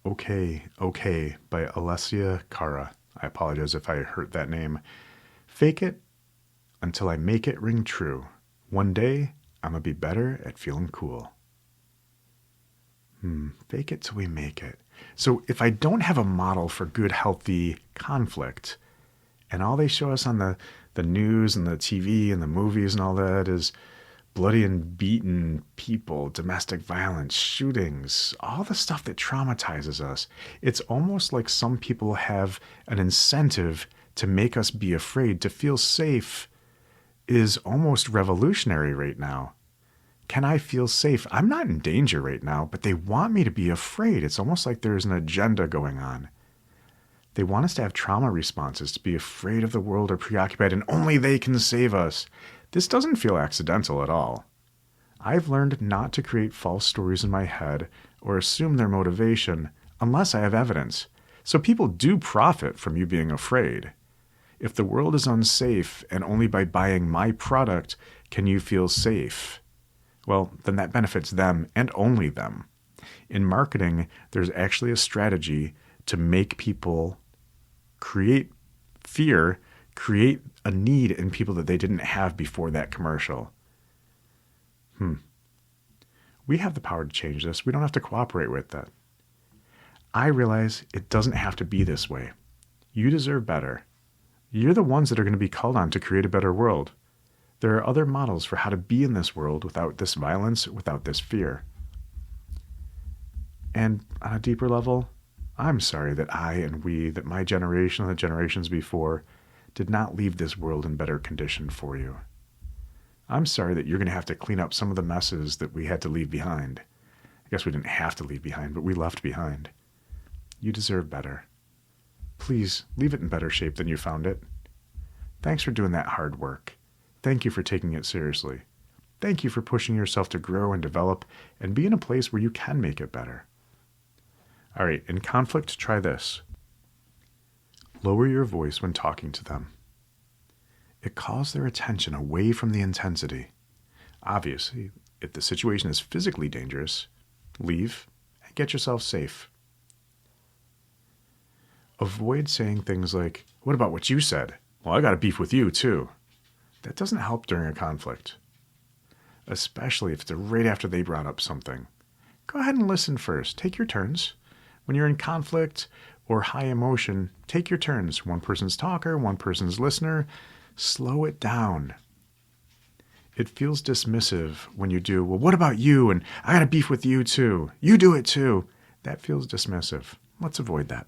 Okay, Okay by Alessia Cara. I apologize if I hurt that name. Fake it until I make it ring true. One day, I'm gonna be better at feeling cool. Fake it till we make it. So if I don't have a model for good, healthy conflict, and all they show us on the news and the TV and the movies and all that is bloody and beaten people, domestic violence, shootings, all the stuff that traumatizes us, it's almost like some people have an incentive to make us be afraid. To feel safe is almost revolutionary right now. Can I feel safe? I'm not in danger right now, but they want me to be afraid. It's almost like there's an agenda going on. They want us to have trauma responses, to be afraid of the world or preoccupied, and only they can save us. This doesn't feel accidental at all. I've learned not to create false stories in my head or assume their motivation unless I have evidence. So people do profit from you being afraid. If the world is unsafe and only by buying my product can you feel safe, well, then that benefits them and only them. In marketing, there's actually a strategy to make people create fear, create a need in people that they didn't have before that commercial. We have the power to change this. We don't have to cooperate with that. I realize it doesn't have to be this way. You deserve better. You're the ones that are going to be called on to create a better world. There are other models for how to be in this world without this violence, without this fear. And on a deeper level, I'm sorry that I and we, that my generation and the generations before, did not leave this world in better condition for you. I'm sorry that you're going to have to clean up some of the messes that we had to leave behind. I guess we didn't have to leave behind, but we left behind. You deserve better. Please, leave it in better shape than you found it. Thanks for doing that hard work. Thank you for taking it seriously. Thank you for pushing yourself to grow and develop and be in a place where you can make it better. All right, in conflict, try this. Lower your voice when talking to them. It calls their attention away from the intensity. Obviously, if the situation is physically dangerous, leave and get yourself safe. Avoid saying things like, "What about what you said? Well, I got a beef with you, too." That doesn't help during a conflict, especially if it's right after they brought up something. Go ahead and listen first. Take your turns. When you're in conflict or high emotion, take your turns. One person's talker, one person's listener. Slow it down. It feels dismissive when you do, "Well, what about you? And I got a beef with you, too. You do it, too." That feels dismissive. Let's avoid that.